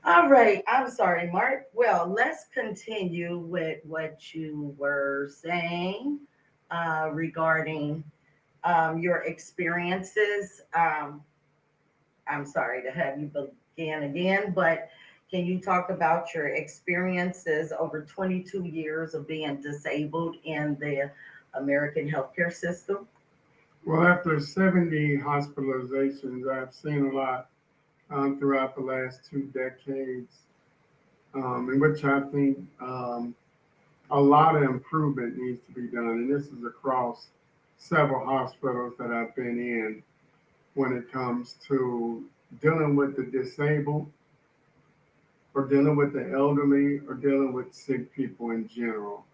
All right. I'm sorry, Mark. Well, let's continue with what you were saying regarding your experiences. I'm sorry to have you begin again, but can you talk about your experiences over 22 years of being disabled in the American healthcare system? Well, after 70 hospitalizations, I've seen a lot throughout the last 2 decades, in which I think a lot of improvement needs to be done. And this is across several hospitals that I've been in when it comes to dealing with the disabled or dealing with the elderly or dealing with sick people in general.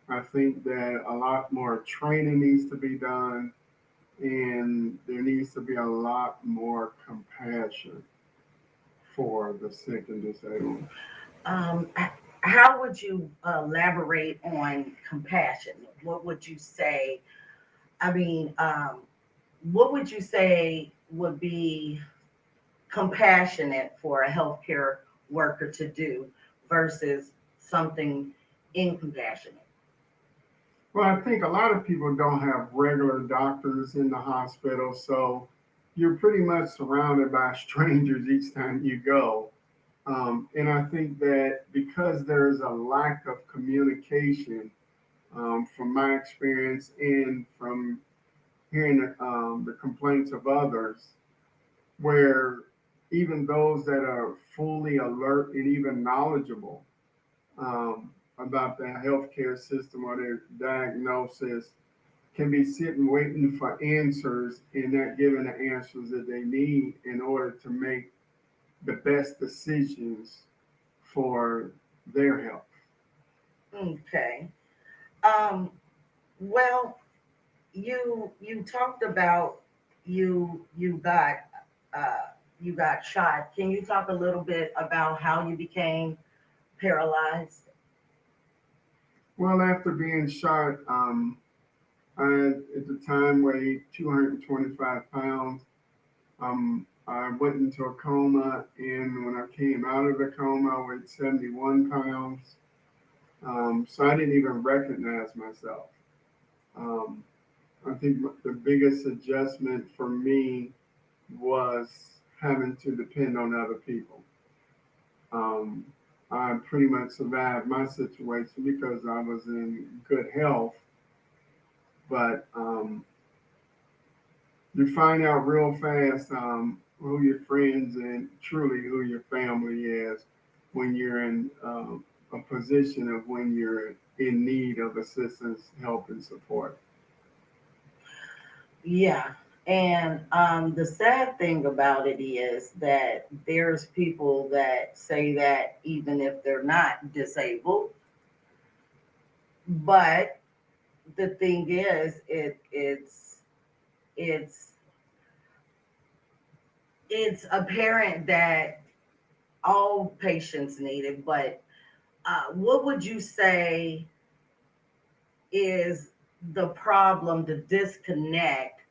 I think that a lot more training needs to be done and there needs to be a lot more compassion for the sick and disabled. How would you elaborate on compassion? What would you say? I mean, what would you say would be compassionate for a healthcare worker to do versus something incompassionate? Well, I think a lot of people don't have regular doctors in the hospital, so you're pretty much surrounded by strangers each time you go. And I think that because there's a lack of communication, from my experience and from hearing the complaints of others, where even those that are fully alert and even knowledgeable about the healthcare system or their diagnosis can be sitting waiting for answers and not given the answers that they need in order to make the best decisions for their health. Okay. Um, well, you talked about you got you got shot. Can you talk a little bit about how you became paralyzed? Well, after being shot, I at the time weighed 225 pounds. I went into a coma, and when I came out of the coma, I weighed 71 pounds. So I didn't even recognize myself. Um, I think the biggest adjustment for me was having to depend on other people. Um, I pretty much survived my situation because I was in good health, but you find out real fast who your friends and truly who your family is when you're in a position of when you're in need of assistance, help, and support. Yeah. And the sad thing about it is that there's people that say that even if they're not disabled, but the thing is, it's it's apparent that all patients need it. But what would you say is the problem, the disconnect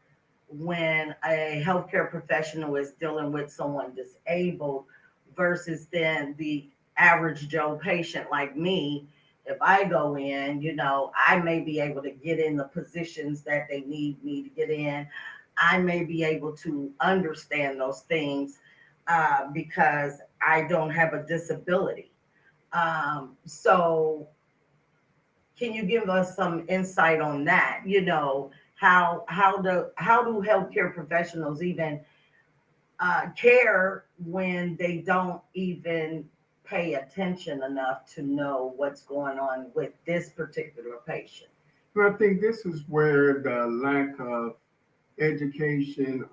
when a healthcare professional is dealing with someone disabled versus then the average Joe patient like me? If I go in, I may be able to get in the positions that they need me to get in. I may be able to understand those things because I don't have a disability. So can you give us some insight on that? How do healthcare professionals even care when they don't even pay attention enough to know what's going on with this particular patient? And I think this is where the lack of education,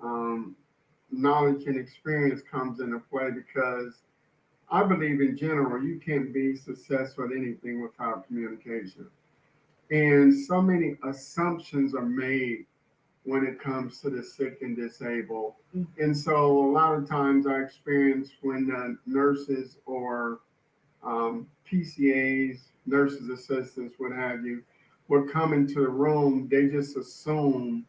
knowledge, and experience comes into play because I believe in general you can't be successful at anything without communication. And so many assumptions are made when it comes to the sick and disabled. And so a lot of times I experience when nurses or PCAs, nurses assistants, what have you, would come into the room, they just assume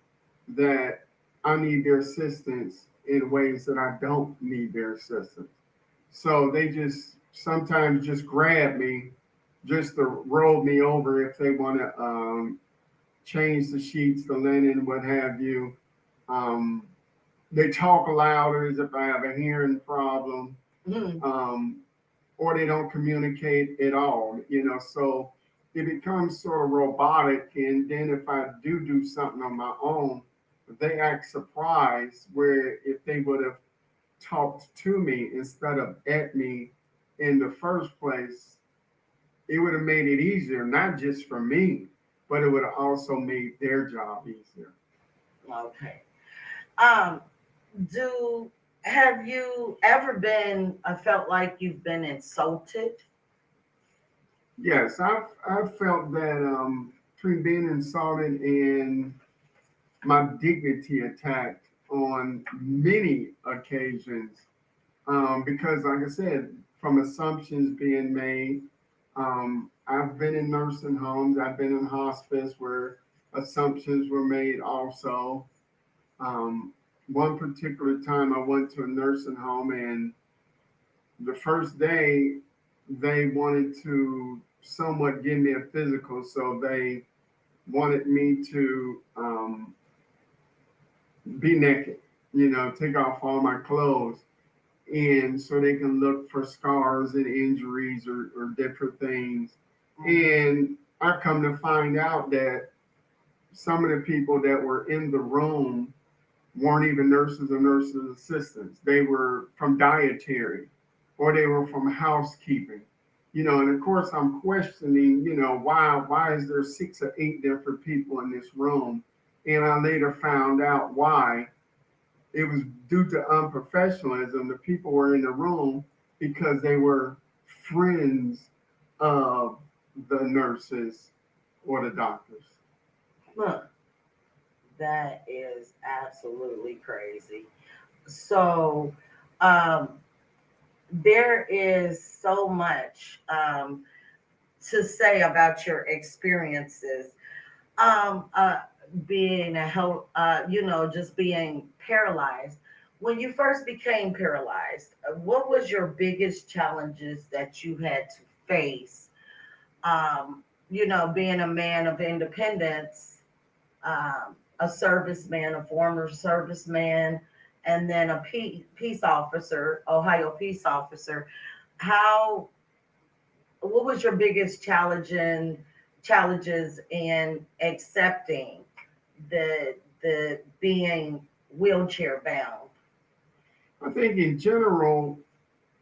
that I need their assistance in ways that I don't need their assistance. So they just sometimes just grab me just to roll me over if they want to change the sheets, the linen, what have you. Um, they talk louder as if I have a hearing problem, Mhm. um, or they don't communicate at all. So it becomes sort of robotic. And then if I do something on my own, they act surprised. Where if they would have talked to me instead of at me in the first place, it would have made it easier, not just for me, but it would have also made their job easier. Okay. Um, do have you ever been felt like you've been insulted? Yes, I've felt that between being insulted and my dignity attacked on many occasions, because, like I said, from assumptions being made. I've been in nursing homes, I've been in hospice where assumptions were made also. Um, One particular time I went to a nursing home, and the first day they wanted to somewhat give me a physical, so they wanted me to be naked, take off all my clothes, and so they can look for scars and injuries or different things. Mhm. And I come to find out that some of the people that were in the room weren't even nurses or nurses assistants. They were from dietary or they were from housekeeping. And of course I'm questioning, why is there 6 or 8 different people in this room? And I later found out why. It was due to unprofessionalism. The people were in the room because they were friends of the nurses or the doctors. Huh, that is absolutely crazy. So, um, there is so much to say about your experiences. Um, uh, Being a health, just being paralyzed. When you first became paralyzed, what was your biggest challenges that you had to face? Being a man of independence, a serviceman, a former serviceman, and then a peace officer, Ohio peace officer. How what was your biggest challenges in accepting the being wheelchair bound? I think in general,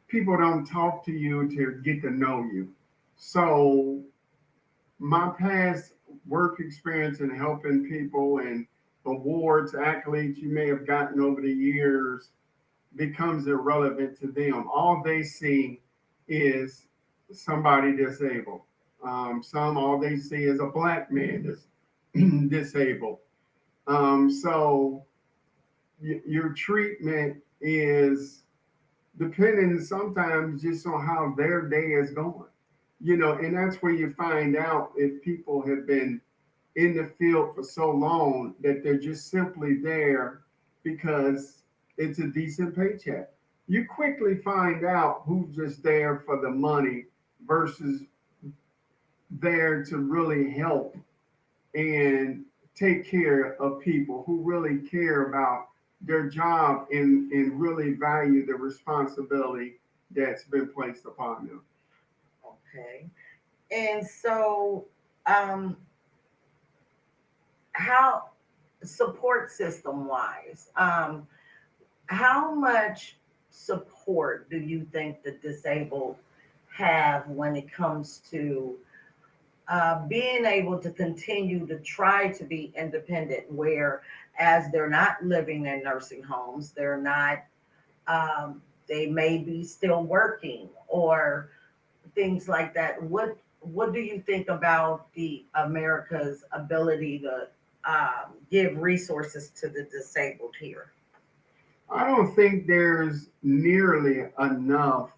people don't talk to you to get to know you. So my past work experience in helping people and awards, accolades you may have gotten over the years becomes irrelevant to them. All they see is somebody disabled. Some all they see is a black man that's disabled. So your treatment is depending sometimes just on how their day is going. And that's where you find out if people have been in the field for so long that they're just simply there because it's a decent paycheck. You quickly find out who's just there for the money versus there to really help and take care of people who really care about their job and really value the responsibility that's been placed upon them. Okay. And so, um, how support system wise, how much support do you think the disabled have when it comes to being able to continue to try to be independent, where as they're not living in nursing homes, they're not, they may be still working or things like that. What do you think about the America's ability to give resources to the disabled here? I don't think there's nearly enough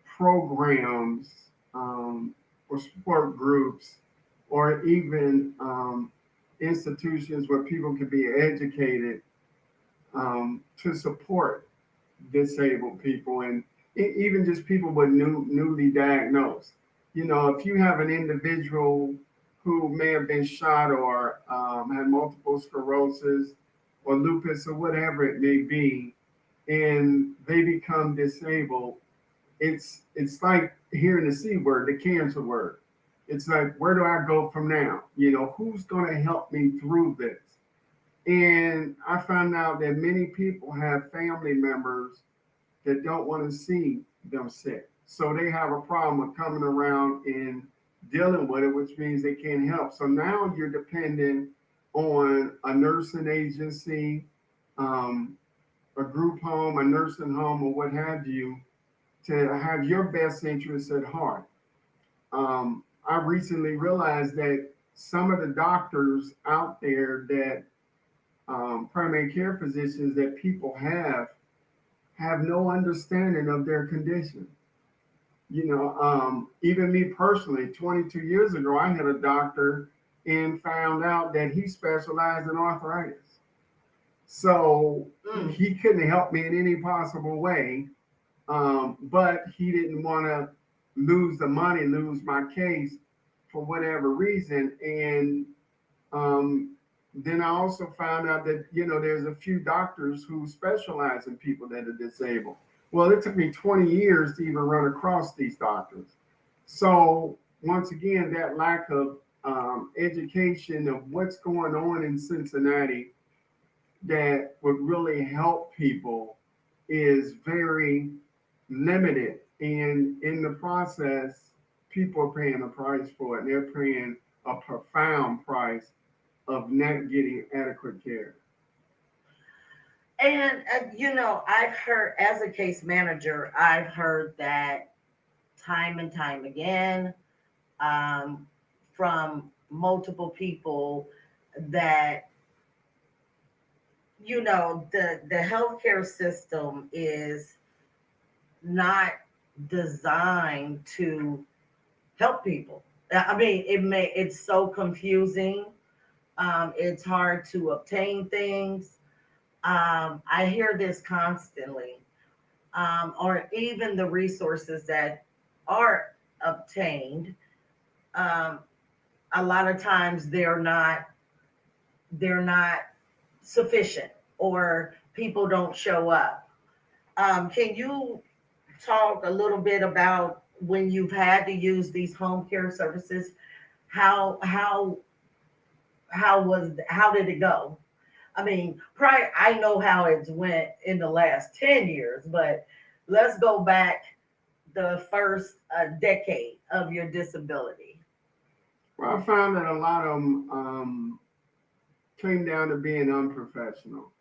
programs or support groups or even institutions where people can be educated to support disabled people. And even just people with newly diagnosed. You know, if you have an individual who may have been shot or had multiple sclerosis or lupus or whatever it may be, and they become disabled, it's like hearing the C word, the cancer word. It's like, where do I go from now? You know, who's going to help me through this? And I found out that many people have family members that don't want to see them sick. So they have a problem with coming around and dealing with it, which means they can't help. So now you're dependent on a nursing agency, um, a group home, a nursing home, or what have you, to have your best interests at heart. I recently realized that some of the doctors out there that primary care physicians that people have no understanding of their condition. You know, even me personally, 22 years ago, I had a doctor and found out that he specialized in arthritis. So Mm, he couldn't help me in any possible way, but he didn't want to lose the money, lose my case for whatever reason. And um, then I also found out that, you know, there's a few doctors who specialize in people that are disabled. Well, it took me 20 years to even run across these doctors. So once again, that lack of education of what's going on in Cincinnati that would really help people is very limited. And in the process, people are paying a price for it. They're paying a profound price of not getting adequate care. and I've heard, as a case manager, I've heard that time and time again, um, from multiple people, that the healthcare system is not designed to help people. I mean, it's so confusing. It's hard to obtain things. I hear this constantly, or even the resources that are obtained. Um, a lot of times they're not sufficient, or people don't show up. Can you talk a little bit about when you've had to use these home care services? How did it go? I mean, prior, I know how it's went in the last 10 years, but let's go back the first decade of your disability. Well, I found that a lot of them came down to being unprofessional.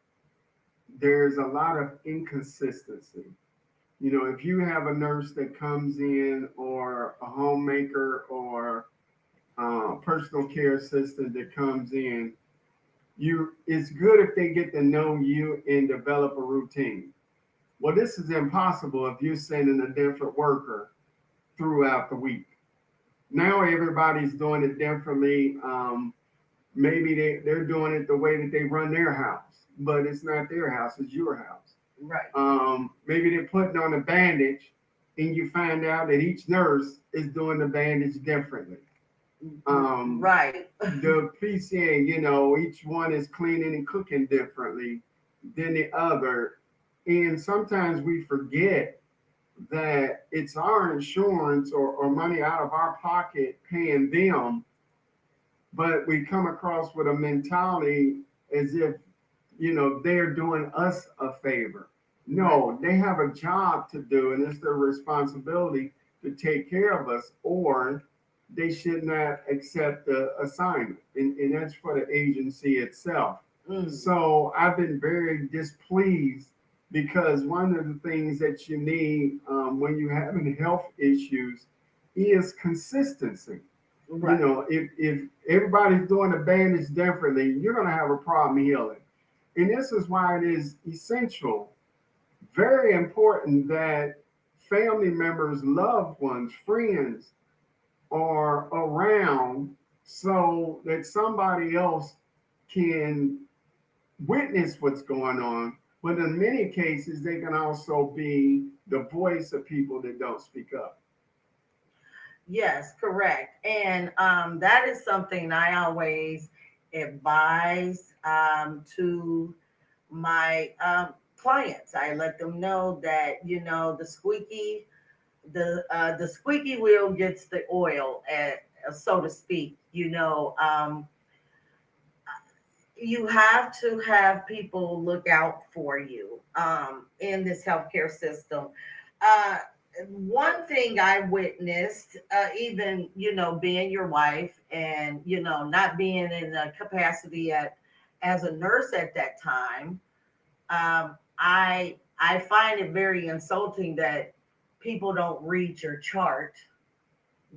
There's a lot of inconsistency. You know, if you have a nurse that comes in, or a homemaker, or personal care assistant that comes in, you it's good if they get to know you and develop a routine. Well, this is impossible if you're sending a different worker throughout the week. Now everybody's doing it differently. Maybe they're doing it the way that they run their house, but it's not their house, it's your house. Right. Maybe they're putting on a bandage, and you find out that each nurse is doing the bandage differently. Um, Right. the PCA, you know, each one is cleaning and cooking differently than the other. And sometimes we forget that it's our insurance, or money out of our pocket paying them, but we come across with a mentality as if, you know, they're doing us a favor. Right. No, they have a job to do, and it's their responsibility to take care of us, or they should not accept the assignment. And that's for the agency itself. Mm, So I've been very displeased, because one of the things that you need when you're having health issues is consistency. You right. know, if everybody's doing the bandage differently, you're going to have a problem healing. And this is why it is essential, very important, that family members, loved ones, friends are around, so that somebody else can witness what's going on, But in many cases, they can also be the voice of people that don't speak up. Yes, correct. And that is something I always advise to my clients. I let them know that the squeaky wheel gets the oil, so to speak. You have to have people look out for you in this healthcare system. Uh, One thing I witnessed, even being your wife, and not being in the capacity as a nurse at that time, I find it very insulting that people don't read your chart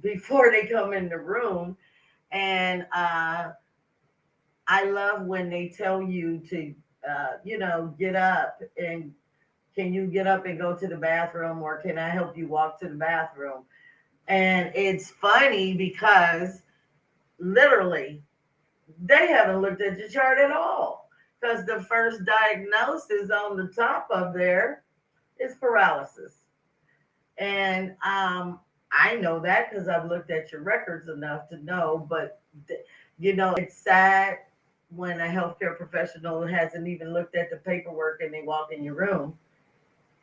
before they come in the room, and I love when they tell you to, get up, and can you get up and go to the bathroom, or can I help you walk to the bathroom? And it's funny because literally they haven't looked at your chart at all, because the first diagnosis on the top of there is paralysis. And I know that because I've looked at your records enough to know, but it's sad when a healthcare professional hasn't even looked at the paperwork and they walk in your room,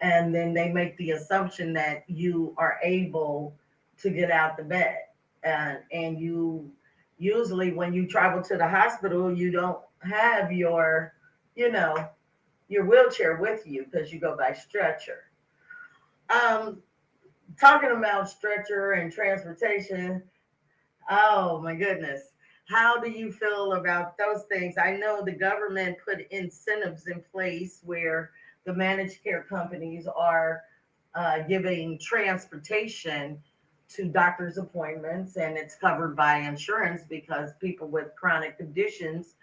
and then they make the assumption that you are able to get out the bed. And you usually, when you travel to the hospital, you don't have you know, your wheelchair with you because you go by stretcher. Um, Talking about stretcher and transportation, oh my goodness. How do you feel about those things? I know the government put incentives in place where the managed care companies are giving transportation to doctor's appointments, and it's covered by insurance because people with chronic conditions,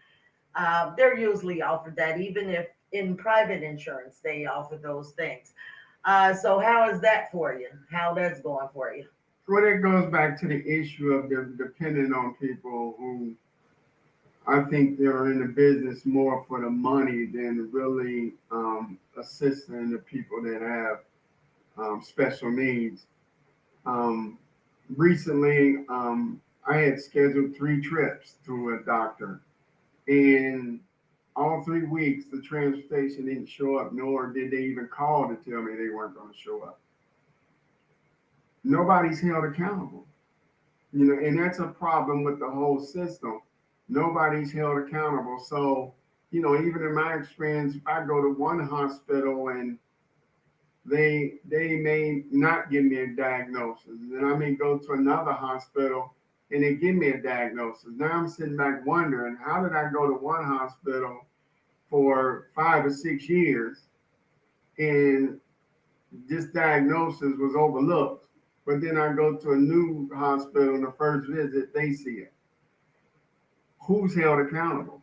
they're usually offered that, even if in private insurance they offer those things. So how is that for you? How that's going for you? Well, it goes back to the issue of them depending on people who I think they're in the business more for the money than really assisting the people that have special needs. Um, Recently, I had scheduled 3 trips to a doctor, and all 3 weeks the transportation didn't show up, nor did they even call to tell me they weren't going to show up. Nobody's held accountable, and that's a problem with the whole system. Nobody's held accountable. So, even in my experience, if I go to one hospital and they may not give me a diagnosis, and then I may go to another hospital and they give me a diagnosis. Now I'm sitting back wondering, how did I go to one hospital for 5 or 6 years and this diagnosis was overlooked? But then I go to a new hospital and the first visit, they see it. Who's held accountable?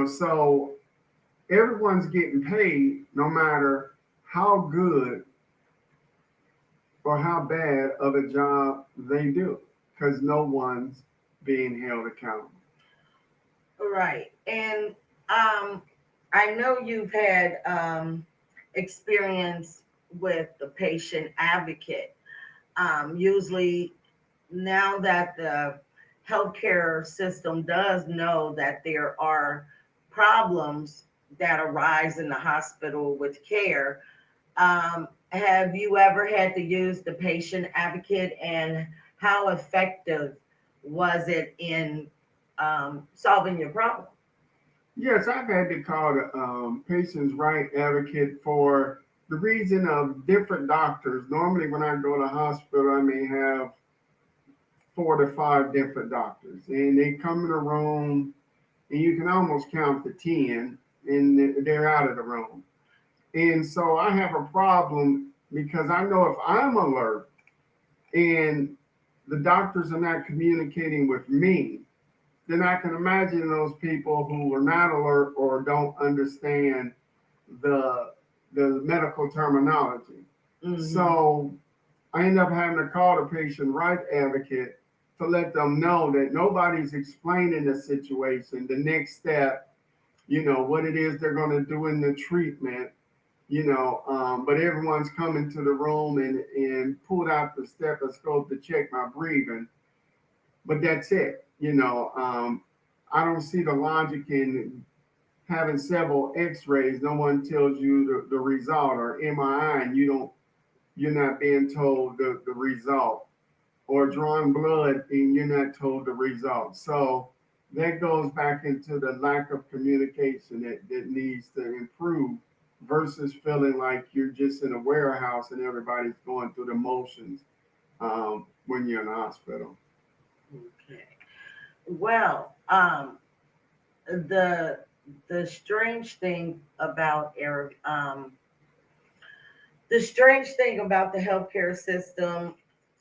So everyone's getting paid no matter how good or how bad of a job they do, because no one's being held accountable. Right. And I know you've had experience with the patient advocate. Usually, now that the healthcare system does know that there are problems that arise in the hospital with care, have you ever had to use the patient advocate, and how effective was it in solving your problem? Yes, I've had to call the patient's right advocate for the reason of different doctors. Normally, when I go to the hospital, I may have 4 to 5 different doctors, and they come in a room, and you can almost count to 10, and they're out of the room. And so I have a problem because I know if I'm alert and the doctors are not communicating with me, then I can imagine those people who are not alert or don't understand the the medical terminology. Hmm. So I end up having to call the patient right advocate to let them know that nobody's explaining the situation, the next step, what it is they're going to do in the treatment, but everyone's coming to the room and pulled out the stethoscope to check my breathing, but that's it. I don't see the logic in having several x-rays. No one tells you the result, or MRI, and you're not being told the result, or drawing blood and you're not told the result. So that goes back into the lack of communication that needs to improve, versus feeling like you're just in a warehouse and everybody's going through the motions when you're in the hospital. Okay. Well, the the strange thing about Eric, the strange thing about the healthcare system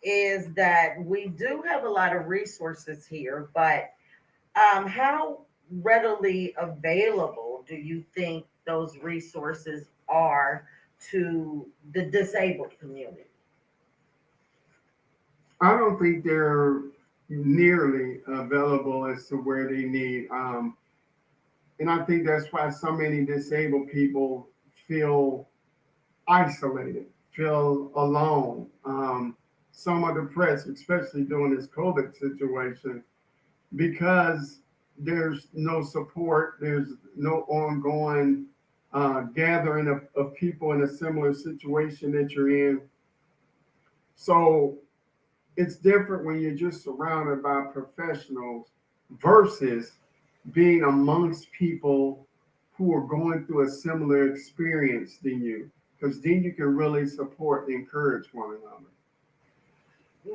is that we do have a lot of resources here, but how readily available do you think those resources are to the disabled community? I don't think they're nearly available as to where they need. And I think that's why so many disabled people feel isolated, feel alone. Some are depressed, especially during this COVID situation, because there's no support, there's no ongoing gathering of people in a similar situation that you're in. So it's different when you're just surrounded by professionals versus being amongst people who are going through a similar experience than you, because then you can really support and encourage one another.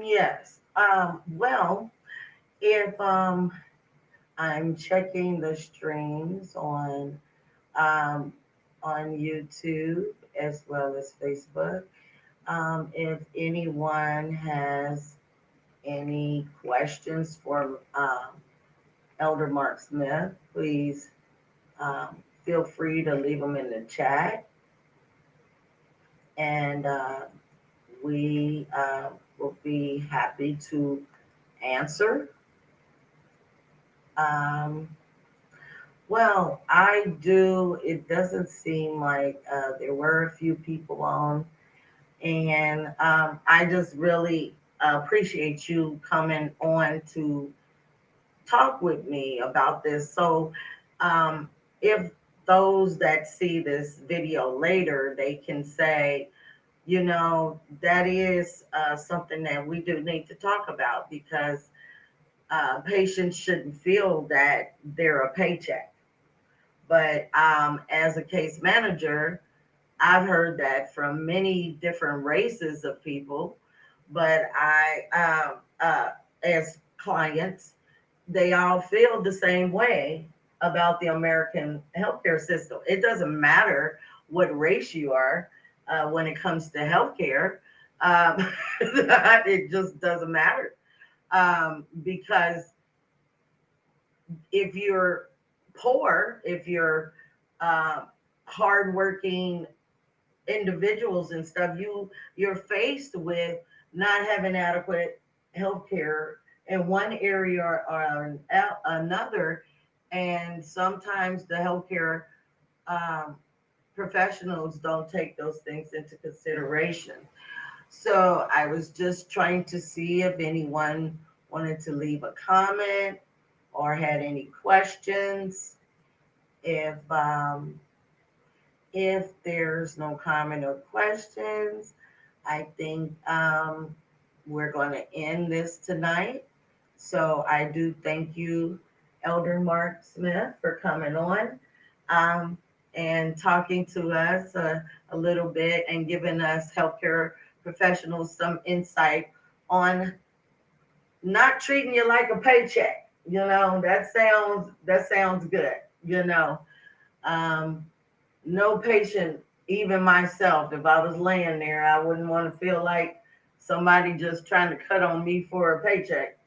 Yes. Well, if I'm checking the streams um, on YouTube as well as Facebook. If anyone has any questions for Elder Mark Smith, please feel free to leave them in the chat, and we will be happy to answer. Um, well, I do. It doesn't seem like there were a few people on, and I just really appreciate you coming on to talk with me about this. So, um, if those that see this video later, they can say, that is something that we do need to talk about, because patients shouldn't feel that they're a paycheck. But as a case manager, I've heard that from many different races of people, but as clients, they all feel the same way about the American healthcare system. It doesn't matter what race you are when it comes to healthcare. It just doesn't matter, because if you're poor, if you're uh, hardworking individuals and stuff, you're faced with not having adequate health care in one area or another, and sometimes the healthcare um, professionals don't take those things into consideration. So I was just trying to see if anyone wanted to leave a comment or had any questions. If there's no comment or questions, I think we're going to end this tonight. So I do thank you, Elder Mark Smith, for coming on um, and talking to us a little bit and giving us healthcare professionals some insight on not treating you like a paycheck. That sounds good. You know, um, no patient, even myself, if I was laying there, I wouldn't want to feel like somebody just trying to cut on me for a paycheck,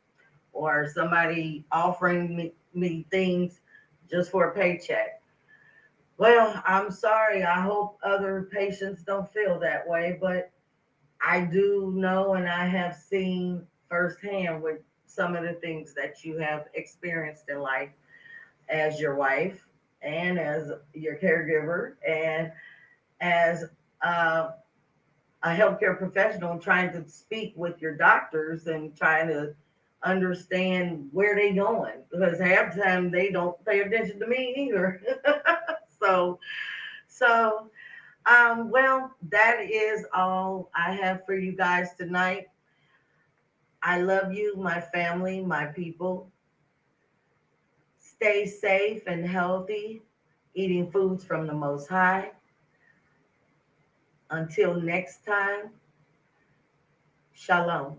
or somebody offering me things just for a paycheck. Well, I'm sorry. I hope other patients don't feel that way, but I do know and I have seen firsthand with some of the things that you have experienced in life as your wife and as your caregiver and as uh, a healthcare professional trying to speak with your doctors and trying to understand where they going because half the time they don't pay attention to me either. so so well, that is all I have for you guys tonight. I love you, my family, my people. Stay safe and healthy, eating foods from the Most High. Until next time, shalom.